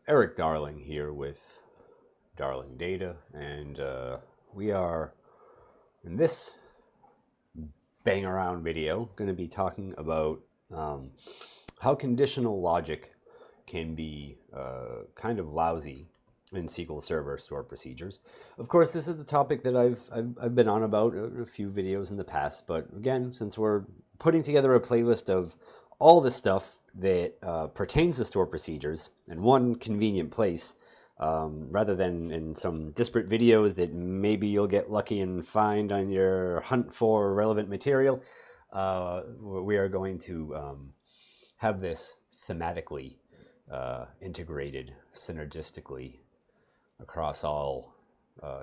Eric Darling here with Darling Data, and we are in this bang around video going to be talking about how conditional logic can be kind of lousy in SQL Server stored procedures. Of course, this is a topic that I've been on about a few videos in the past, but again, since we're putting together a playlist of all the stuff that pertains to stored procedures in one convenient place, rather than in some disparate videos that maybe you'll get lucky and find on your hunt for relevant material, we are going to have this thematically integrated synergistically across all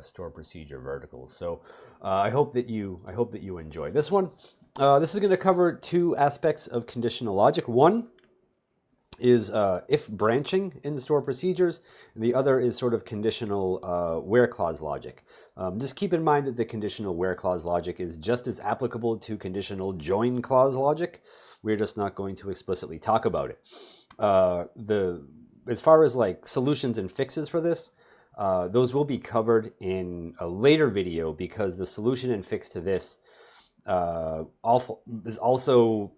store procedure verticals. So I hope that you enjoy this one. This is going to cover two aspects of conditional logic. One is if branching in store procedures, and the other is sort of conditional where clause logic. Just keep in mind that the conditional where clause logic is just as applicable to conditional join clause logic. We're just not going to explicitly talk about it. As far as like solutions and fixes for this, those will be covered in a later video because the solution and fix to this is also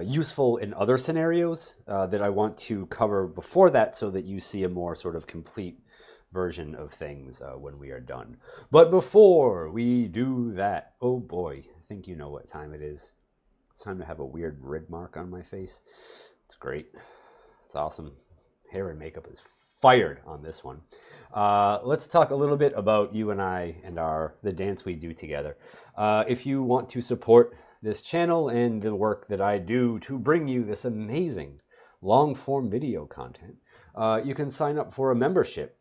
useful in other scenarios that I want to cover before that so that you see a more sort of complete version of things when we are done. But before we do that, oh boy, I think you know what time it is. It's time to have a weird red mark on my face. It's great. It's awesome. Hair and makeup is fired on this one. Let's talk a little bit about you and I and the dance we do together. If you want to support this channel and the work that I do to bring you this amazing long-form video content, you can sign up for a membership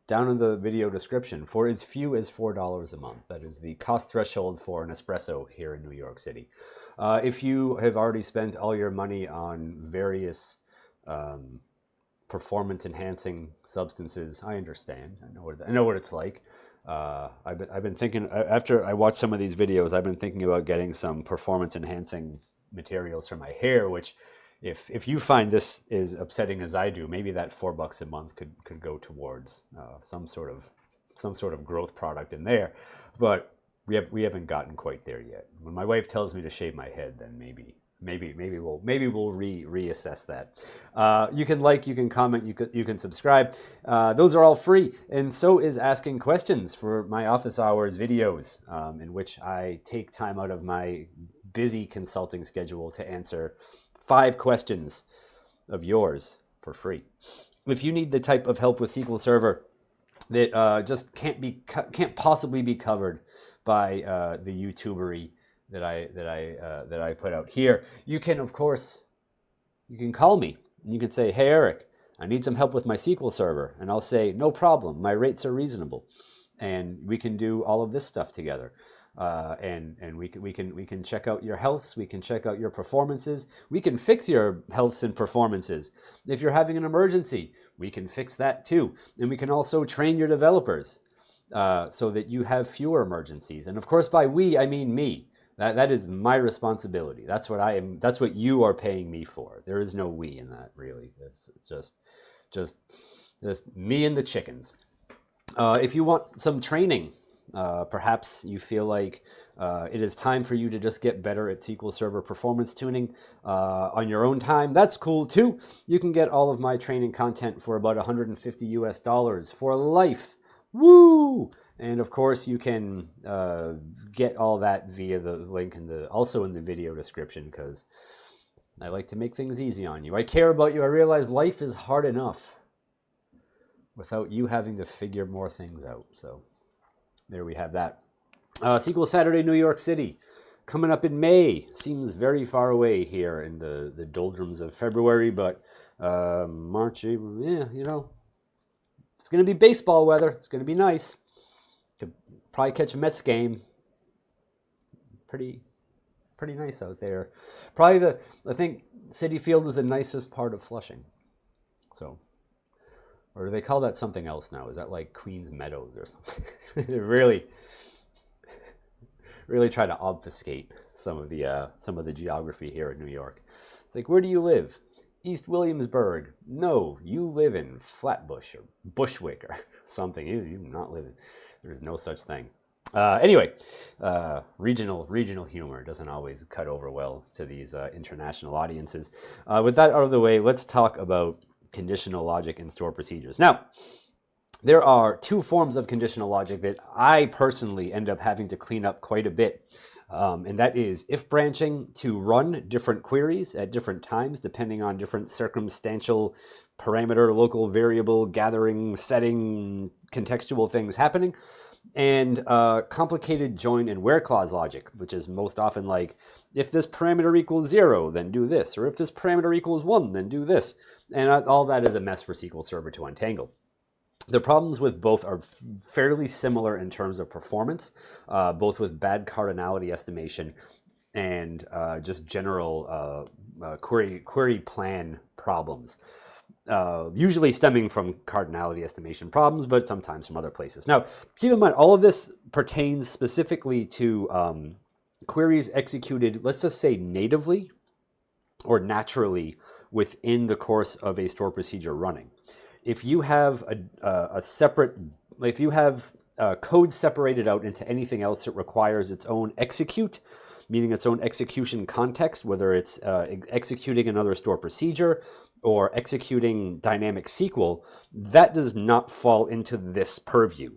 down in the video description for as few as $4 a month. That is the cost threshold for an espresso here in New York City. If you have already spent all your money on various performance-enhancing substances, I understand. I know what it's like. I've been thinking, after I watched some of these videos, I've been thinking about getting some performance-enhancing materials for my hair, which if you find this as upsetting as I do, maybe that $4 a month could go towards some sort of growth product in there. But we haven't gotten quite there yet. When my wife tells me to shave my head, then maybe we'll reassess that. You can like, you can comment, you can subscribe. Those are all free, and so is asking questions for my office hours videos, in which I take time out of my busy consulting schedule to answer 5 questions of yours for free. If you need the type of help with SQL Server that just can't possibly be covered by the YouTubery that I put out here, you can, of course, you can call me and you can say, "Hey Eric, I need some help with my SQL Server," and I'll say, "No problem, my rates are reasonable," and we can do all of this stuff together. And we can check out your healths, we can check out your performances, we can fix your healths and performances. If you're having an emergency, we can fix that too, and we can also train your developers so that you have fewer emergencies. And of course, by we I mean me. That is my responsibility. That's what I am. That's what you are paying me for. There is no we in that, really. It's just me and the chickens. If you want some training, perhaps you feel like it is time for you to just get better at SQL Server performance tuning on your own time, that's cool too. You can get all of my training content for about $150 for life. Woo! And of course, you can get all that via the link also in the video description, because I like to make things easy on you. I care about you. I realize life is hard enough without you having to figure more things out. So there we have that. SQL Saturday, New York City, coming up in May. Seems very far away here in the doldrums of February, but March, April, yeah, you know, it's going to be baseball weather. It's going to be nice. Could probably catch a Mets game. Pretty nice out there. Probably I think Citi Field is the nicest part of Flushing. So, or do they call that something else now? Is that like Queens Meadows or something? really try to obfuscate some of the geography here in New York. It's like, where do you live? East Williamsburg. No, you live in Flatbush or Bushwick or something. You do not live in. There's no such thing. Anyway, regional humor doesn't always cut over well to these international audiences. With that out of the way, let's talk about conditional logic and store procedures. Now, there are two forms of conditional logic that I personally end up having to clean up quite a bit. And that is if branching to run different queries at different times, depending on different circumstantial parameter, local variable, gathering, setting, contextual things happening, and complicated join and where clause logic, which is most often like, if this parameter equals 0, then do this, or if this parameter equals 1, then do this. And all that is a mess for SQL Server to untangle. The problems with both are fairly similar in terms of performance, both with bad cardinality estimation and just general query plan problems. Usually stemming from cardinality estimation problems, but sometimes from other places. Now, keep in mind, all of this pertains specifically to queries executed, let's just say natively or naturally within the course of a store procedure running. If you have a separate, if you have code separated out into anything else that requires its own execute, meaning its own execution context, whether it's executing another store procedure or executing dynamic SQL, that does not fall into this purview.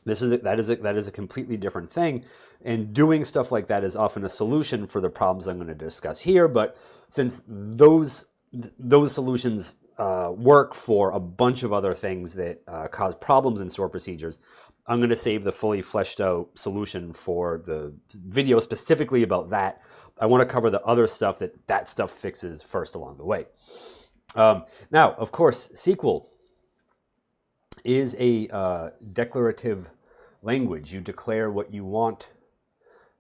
That is a completely different thing, and doing stuff like that is often a solution for the problems I'm going to discuss here. But since those solutions work for a bunch of other things that cause problems in store procedures, I'm going to save the fully fleshed out solution for the video specifically about that. I want to cover the other stuff that stuff fixes first along the way. Now, of course, SQL is a declarative language. You declare what you want,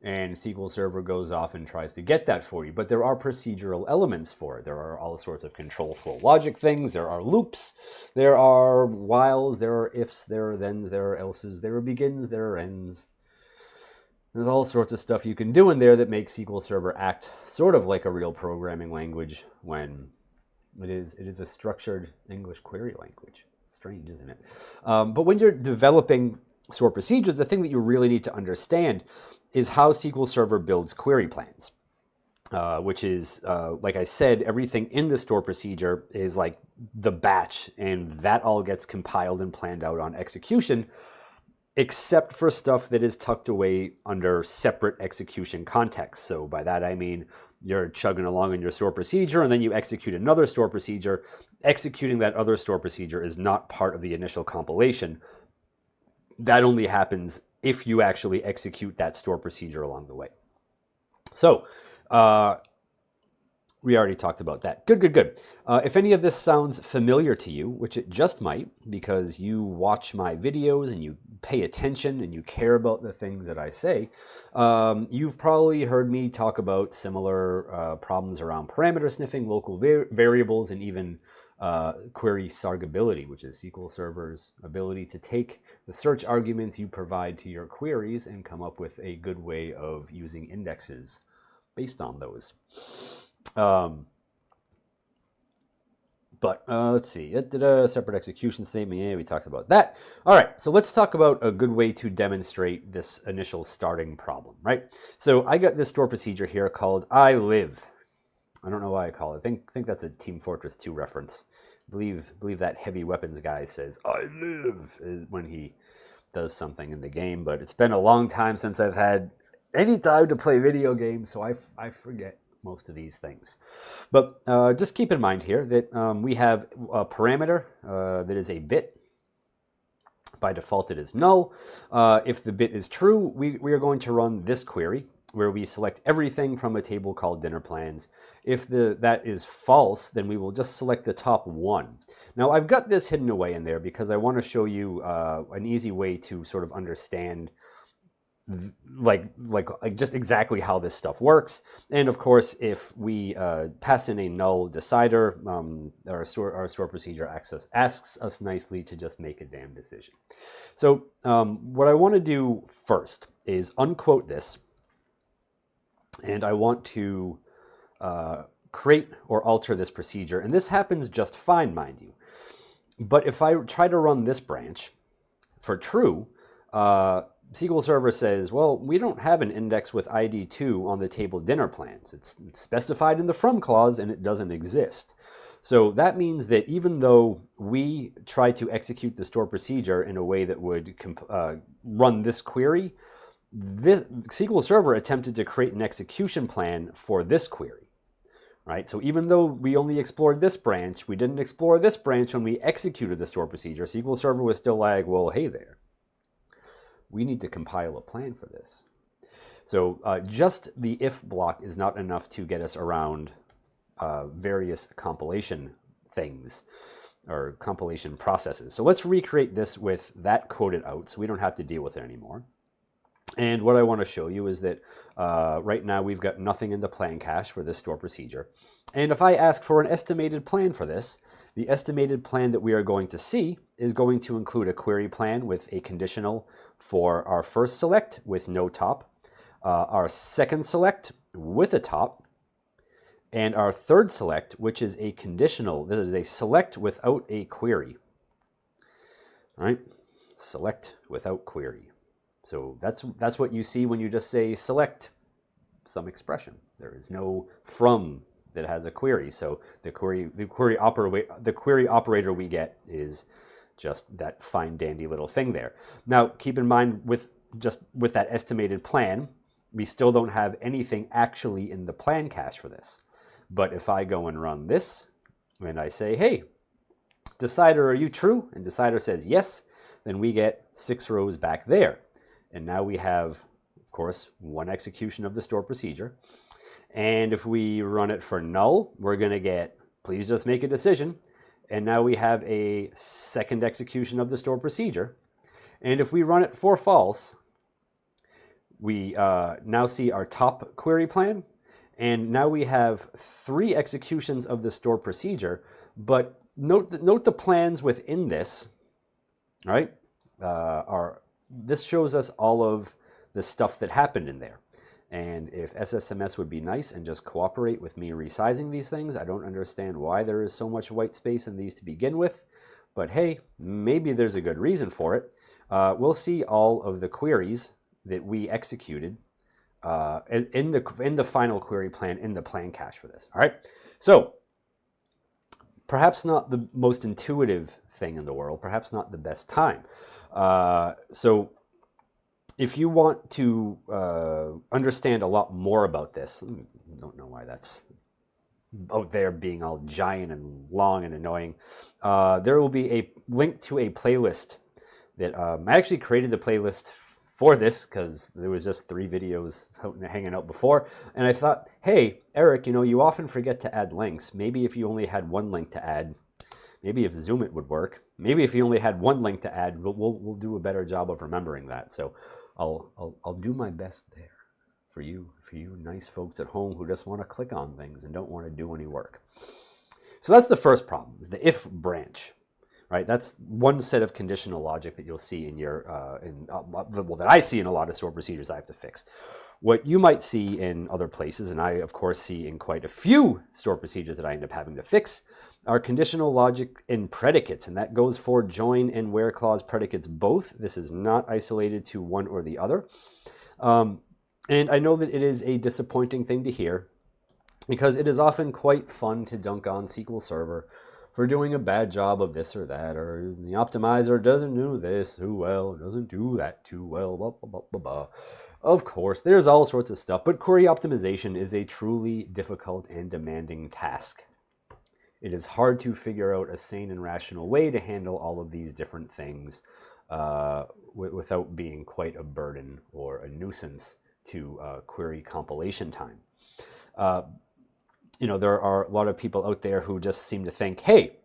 and SQL Server goes off and tries to get that for you. But there are procedural elements for it. There are all sorts of control flow logic things. There are loops. There are whiles. There are ifs. There are thens. There are elses. There are begins. There are ends. There's all sorts of stuff you can do in there that makes SQL Server act sort of like a real programming language when it is a structured English query language. Strange, isn't it? But when you're developing store procedures, the thing that you really need to understand is how SQL Server builds query plans, which is, like I said, everything in the store procedure is like the batch, and that all gets compiled and planned out on execution, except for stuff that is tucked away under separate execution contexts. So by that I mean you're chugging along in your store procedure and then you execute another store procedure. Executing that other store procedure is not part of the initial compilation. That only happens if you actually execute that store procedure along the way. So we already talked about that. Good. If any of this sounds familiar to you, which it just might, because you watch my videos and you pay attention and you care about the things that I say, you've probably heard me talk about similar problems around parameter sniffing, local variables, and even query sargability, which is SQL Server's ability to take the search arguments you provide to your queries and come up with a good way of using indexes based on those. Let's see. It did a separate execution statement. Yeah, we talked about that. All right, so let's talk about a good way to demonstrate this initial starting problem, right? So I got this store procedure here called I live. I don't know why I call it. I think that's a Team Fortress 2 reference. I believe that heavy weapons guy says I live when he does something in the game, but it's been a long time since I've had any time to play video games, so I forget most of these things. But just keep in mind here that we have a parameter that is a bit. By default, it is null. If the bit is true, we are going to run this query, where we select everything from a table called dinner plans. If that is false, then we will just select the top one. Now, I've got this hidden away in there because I want to show you an easy way to sort of understand like just exactly how this stuff works. And of course, if we pass in a null decider, our store procedure asks us nicely to just make a damn decision. So what I want to do first is unquote this, and I want to create or alter this procedure, and this happens just fine, mind you. But if I try to run this branch for true, SQL Server says, well, we don't have an index with ID 2 on the table dinner plans. It's specified in the from clause and it doesn't exist. So that means that even though we try to execute the store procedure in a way that would run this query, this SQL Server attempted to create an execution plan for this query, right? So even though we only explored this branch, we didn't explore this branch when we executed the store procedure. SQL Server was still like, well, hey there, we need to compile a plan for this. So just the if block is not enough to get us around various compilation things or compilation processes. So let's recreate this with that coded out so we don't have to deal with it anymore. And what I want to show you is that right now we've got nothing in the plan cache for this store procedure. And if I ask for an estimated plan for this, the estimated plan that we are going to see is going to include a query plan with a conditional for our first select with no top, our second select with a top, and our third select, which is a conditional. This is a select without a query. All right, select without query. So that's what you see when you just say select some expression. There is no from that has a query. So the query operator we get is just that fine dandy little thing there. Now keep in mind with that estimated plan, we still don't have anything actually in the plan cache for this. But if I go and run this and I say, hey, decider, are you true? And decider says yes, then we get 6 rows back there. And now we have, of course, one execution of the store procedure. And if we run it for null, we're going to get, please just make a decision. And now we have a second execution of the store procedure. And if we run it for false, we now see our top query plan. And now we have 3 executions of the store procedure. But note the plans within this, right, this shows us all of the stuff that happened in there. And if SSMS would be nice and just cooperate with me resizing these things, I don't understand why there is so much white space in these to begin with. But hey, maybe there's a good reason for it. We'll see all of the queries that we executed in the final query plan in the plan cache for this. All right. So perhaps not the most intuitive thing in the world, perhaps not the best time. So if you want to understand a lot more about this, I don't know why that's out there being all giant and long and annoying, there will be a link to a playlist that I actually created the playlist for this because there was just 3 videos hanging out before. And I thought, hey, Eric, you often forget to add links. Maybe if you only had 1 link to add, maybe if Zoom it would work. Maybe if you only had 1 link to add, we'll do a better job of remembering that. So I'll do my best there for you nice folks at home who just want to click on things and don't want to do any work. So that's the first problem, is the if branch, right? That's one set of conditional logic that you'll see in your that I see in a lot of store procedures I have to fix. What you might see in other places, and I of course see in quite a few store procedures that I end up having to fix, are conditional logic in predicates, and that goes for join and where clause predicates both. This is not isolated to one or the other. And I know that it is a disappointing thing to hear because it is often quite fun to dunk on SQL Server for doing a bad job of this or that, or the optimizer doesn't do this too well, doesn't do that too well, blah, blah, blah, blah, blah. Of course, there's all sorts of stuff, but query optimization is a truly difficult and demanding task. It is hard to figure out a sane and rational way to handle all of these different things without being quite a burden or a nuisance to query compilation time. There are a lot of people out there who just seem to think, hey,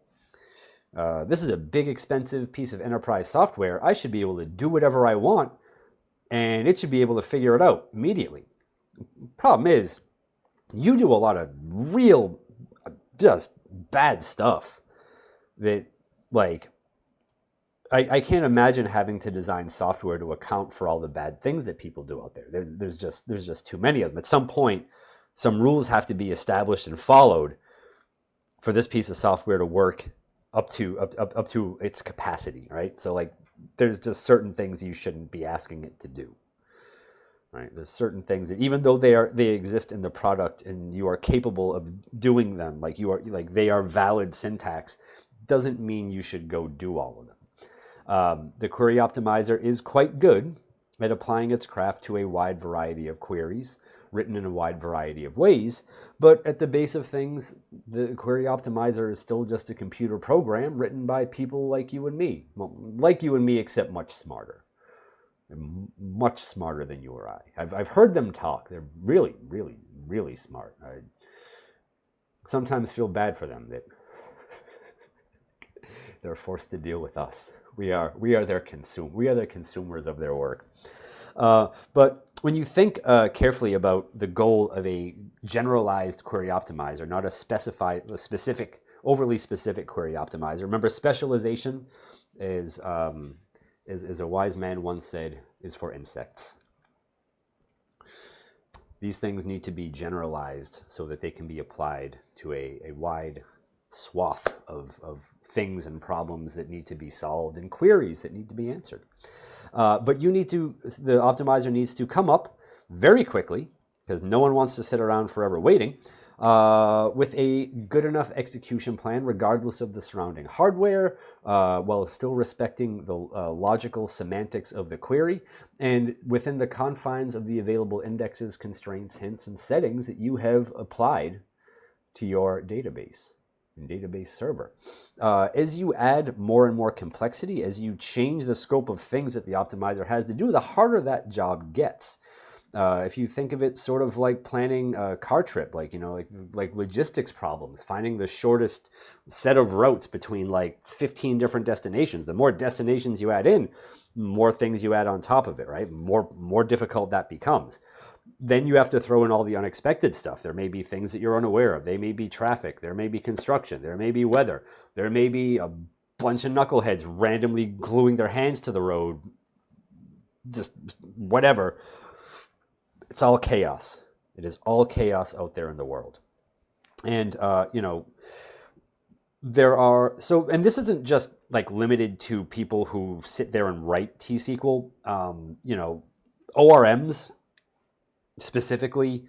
this is a big, expensive piece of enterprise software. I should be able to do whatever I want, and it should be able to figure it out immediately. Problem is, you do a lot of real, just bad stuff that, like, I can't imagine having to design software to account for all the bad things that people do out there. There's just too many of them. At some point, some rules have to be established and followed for this piece of software to work up to its capacity, right? So like there's just certain things you shouldn't be asking it to do. Right? There's certain things that even though they exist in the product and you are capable of doing them, like they are valid syntax, doesn't mean you should go do all of them. The query optimizer is quite good at applying its craft to a wide variety of queries, written in a wide variety of ways, but at the base of things, the query optimizer is still just a computer program written by people like you and me. Well, like you and me, except much smarter. They're much smarter than you or I. I've heard them talk. They're really, really, really smart. I sometimes feel bad for them that they're forced to deal with us. We are the consumers of their work. But when you think carefully about the goal of a generalized query optimizer, not a specific, overly specific query optimizer. Remember, specialization is as a wise man once said, is for insects. These things need to be generalized so that they can be applied to a wide swath of things and problems that need to be solved and queries that need to be answered. But the optimizer needs to come up very quickly, because no one wants to sit around forever waiting, with a good enough execution plan regardless of the surrounding hardware, while still respecting the logical semantics of the query and within the confines of the available indexes, constraints, hints, and settings that you have applied to your database and database server. As you add more and more complexity, as you change the scope of things that the optimizer has to do, the harder that job gets. If you think of it sort of like planning a car trip, like logistics problems, finding the shortest set of routes between like 15 different destinations. The more destinations you add in, more things you add on top of it, right? More difficult that becomes. Then you have to throw in all the unexpected stuff. There may be things that you're unaware of. They may be traffic. There may be construction. There may be weather. There may be a bunch of knuckleheads randomly gluing their hands to the road. Just whatever. It's all chaos. It is all chaos out there in the world. And, and this isn't just like limited to people who sit there and write T-SQL. ORMs specifically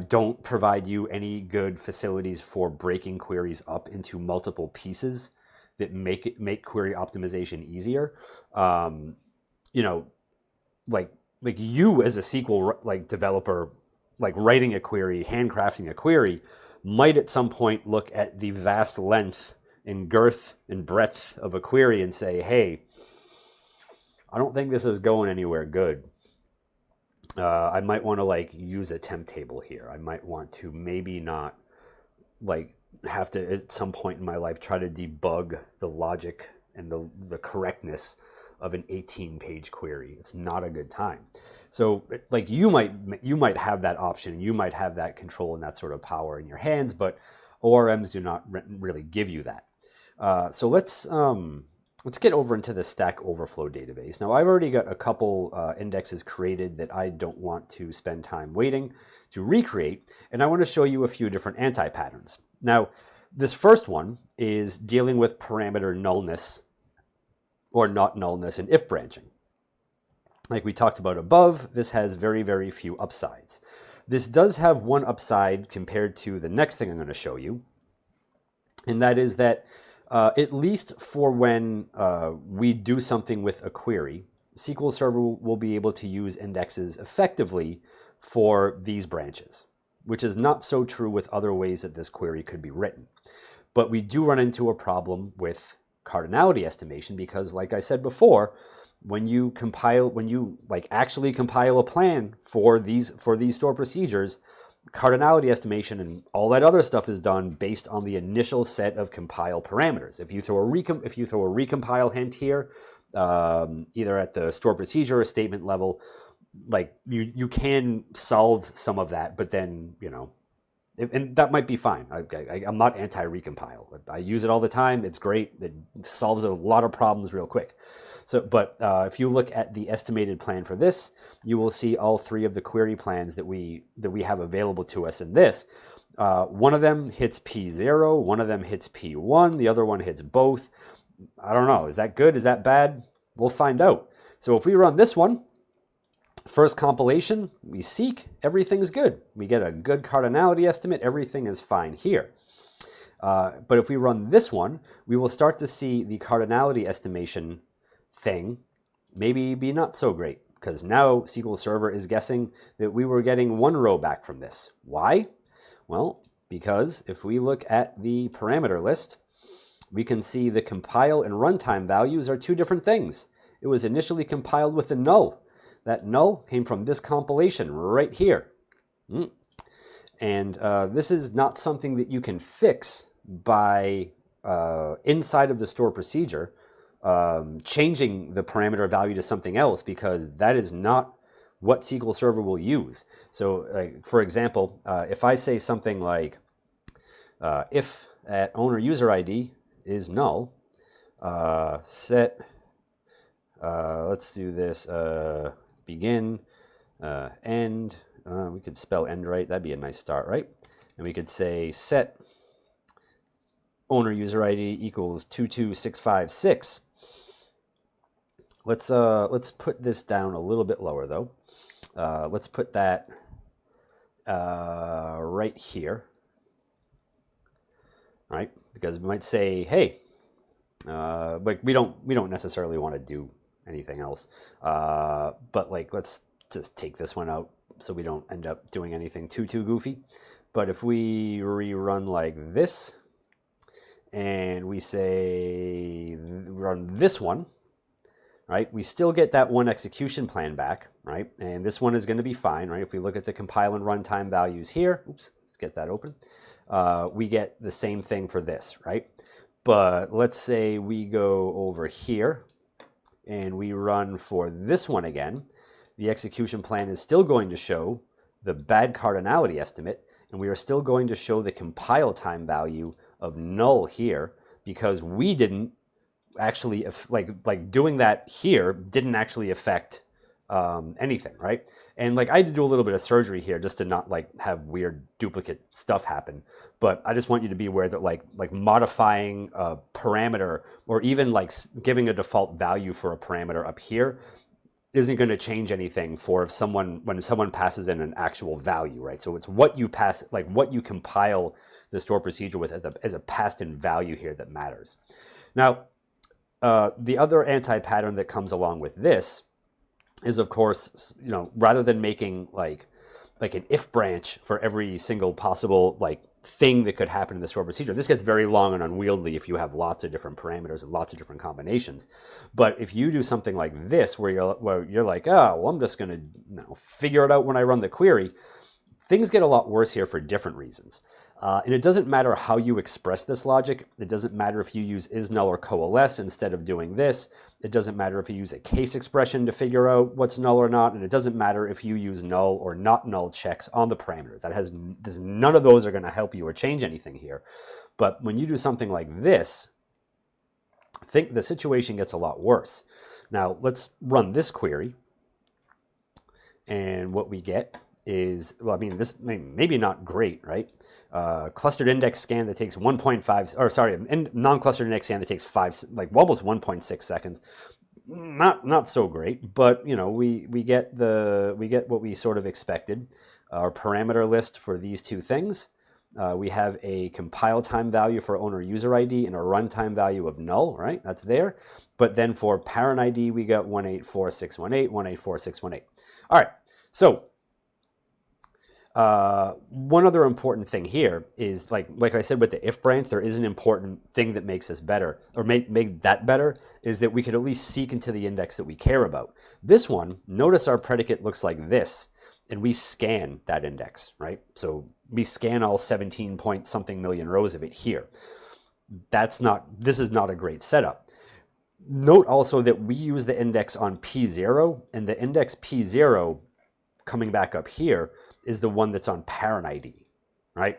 don't provide you any good facilities for breaking queries up into multiple pieces that make query optimization easier. Like you as a SQL developer, writing a query, handcrafting a query, might at some point look at the vast length and girth and breadth of a query and say, hey, I don't think this is going anywhere good. I might want to use a temp table here. I might want to maybe not have to at some point in my life try to debug the logic and the correctness of an 18-page query. It's not a good time. So you might have that option, you might have that control and that sort of power in your hands, but ORMs do not really give you that. So let's get over into the Stack Overflow database. Now I've already got a couple indexes created that I don't want to spend time waiting to recreate, and I want to show you a few different anti-patterns. Now this first one is dealing with parameter nullness or not nullness in if branching. Like we talked about above, this has very, very few upsides. This does have one upside compared to the next thing I'm going to show you, and that is that at least for when we do something with a query, SQL Server will be able to use indexes effectively for these branches, which is not so true with other ways that this query could be written. But we do run into a problem with cardinality estimation because, like I said before, when you actually compile a plan for these store procedures, cardinality estimation and all that other stuff is done based on the initial set of compile parameters. If you throw a recompile hint here, either at the store procedure or statement level, you can solve some of that, but then And that might be fine. I'm not anti-recompile. I use it all the time. It's great. It solves a lot of problems real quick. So, but if you look at the estimated plan for this, you will see all three of the query plans that we have available to us in this. One of them hits P0, one of them hits P1, the other one hits both. I don't know. Is that good? Is that bad? We'll find out. So if we run this one, first compilation, we seek, everything's good. We get a good cardinality estimate, everything is fine here. But if we run this one, we will start to see the cardinality estimation thing maybe be not so great, because now SQL Server is guessing that we were getting one row back from this. Why? Well, because if we look at the parameter list, we can see the compile and runtime values are two different things. It was initially compiled with a null. That null came from this compilation right here. And this is not something that you can fix by inside of the store procedure, changing the parameter value to something else, because that is not what SQL Server will use. So like, for example, if I say something like if at owner user ID is null, set, let's do this, begin, end, we could spell end right, that'd be a nice start, right? And we could say set owner user ID equals 22656. Let's put this down a little bit lower though. Let's put that right here, right? Because we might say, hey, like we don't necessarily want to do anything else, but like let's just take this one out so we don't end up doing anything too goofy. But if we rerun like this, and we say run this one, right, we still get that one execution plan back, right? And this one is going to be fine, right? If we look at the compile and runtime values here, oops, let's get that open. We get the same thing for this, right? But let's say we go over here and we run for this one again. The execution plan is still going to show the bad cardinality estimate, and we are still going to show the compile time value of null here, because we didn't actually, like doing that here didn't actually affect anything, right? And like I had to do a little bit of surgery here just to not like have weird duplicate stuff happen. But I just want you to be aware that like modifying a parameter, or even like giving a default value for a parameter up here, isn't going to change anything for if when someone passes in an actual value, right? So it's what you pass, like what you compile the store procedure with as a passed in value here that matters. Now, the other anti-pattern that comes along with this is, of course, you know, rather than making like an if branch for every single possible like thing that could happen in the store procedure, this gets very long and unwieldy if you have lots of different parameters and lots of different combinations. But if you do something like this, where you're like, oh, well, I'm just going to figure it out when I run the query, things get a lot worse here for different reasons. And it doesn't matter how you express this logic. It doesn't matter if you use is null or coalesce instead of doing this. It doesn't matter if you use a case expression to figure out what's null or not. And it doesn't matter if you use null or not null checks on the parameters. None of those are going to help you or change anything here. But when you do something like this, I think the situation gets a lot worse. Now let's run this query. And what we get is, well, I mean, this maybe not great, right? Clustered index scan that takes 1.5, or sorry, non-clustered index scan that takes almost 1.6 seconds. Not so great, but you know, we get what we sort of expected. Our parameter list for these two things. We have a compile time value for owner user ID and a runtime value of null, right? That's there. But then for parent ID, we got 184618, 184618. All right, so one other important thing here is like I said with the if branch, there is an important thing that makes this better, or make that better, is that we could at least seek into the index that we care about. This one, notice our predicate looks like this, and we scan that index, right? So we scan all 17 point something million rows of it here. This is not a great setup. Note also that we use the index on P0, and the index P0 coming back up here is the one that's on parent ID, right?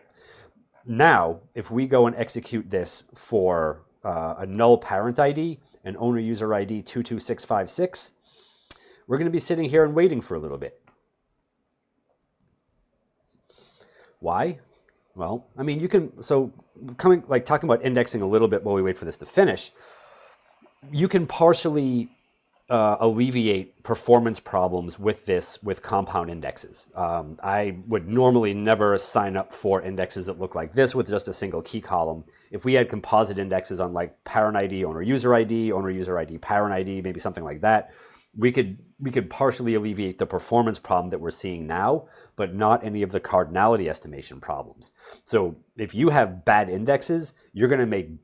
Now, if we go and execute this for a null parent ID and owner user ID 22656, we're going to be sitting here and waiting for a little bit. Why? Well, I mean, you can, so talking about indexing a little bit while we wait for this to finish, you can partially alleviate performance problems with this with compound indexes. I would normally never sign up for indexes that look like this with just a single key column. If we had composite indexes on like parent ID, owner user ID, parent ID, maybe something like that, we could partially alleviate the performance problem that we're seeing now, but not any of the cardinality estimation problems. So if you have bad indexes, you're going to make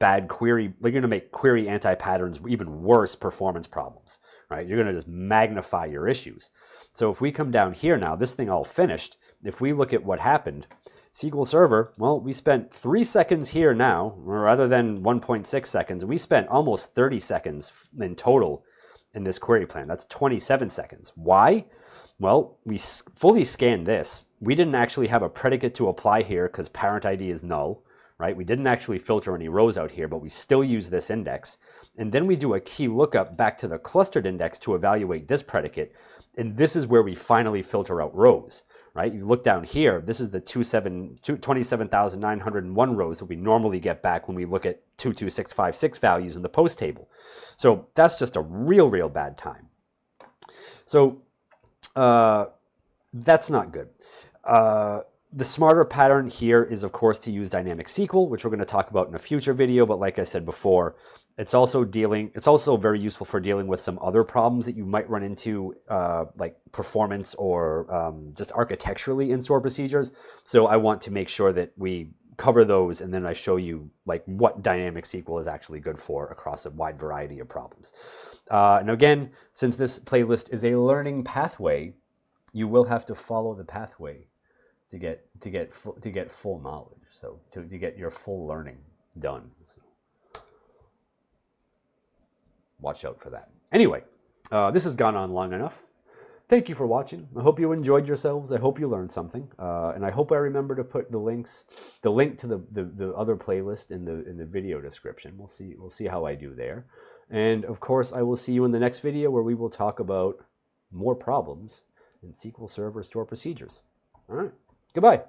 query anti-patterns even worse performance problems, right? You're going to just magnify your issues. So if we come down here now, this thing all finished, if we look at what happened, SQL Server, well, we spent 3 seconds here now, rather than 1.6 seconds, and we spent almost 30 seconds in total in this query plan. That's 27 seconds. Why? Well, we fully scanned this. We didn't actually have a predicate to apply here because parent ID is null, right? We didn't actually filter any rows out here, but we still use this index. And then we do a key lookup back to the clustered index to evaluate this predicate. And this is where we finally filter out rows, right? You look down here, this is the 27,901 rows that we normally get back when we look at 22656 values in the post table. So that's just a real bad time. So that's not good. The smarter pattern here is, of course, to use dynamic SQL, which we're going to talk about in a future video. But like I said before, it's also very useful for dealing with some other problems that you might run into, like performance or just architecturally in store procedures. So I want to make sure that we cover those, and then I show you like what dynamic SQL is actually good for across a wide variety of problems. And again, since this playlist is a learning pathway, you will have to follow the pathway to get full knowledge. So to get your full learning done. So watch out for that. Anyway, this has gone on long enough. Thank you for watching. I hope you enjoyed yourselves. I hope you learned something, and I hope I remember to put the link to the other playlist in the video description. We'll see how I do there, and of course I will see you in the next video where we will talk about more problems in SQL Server store procedures. All right, goodbye.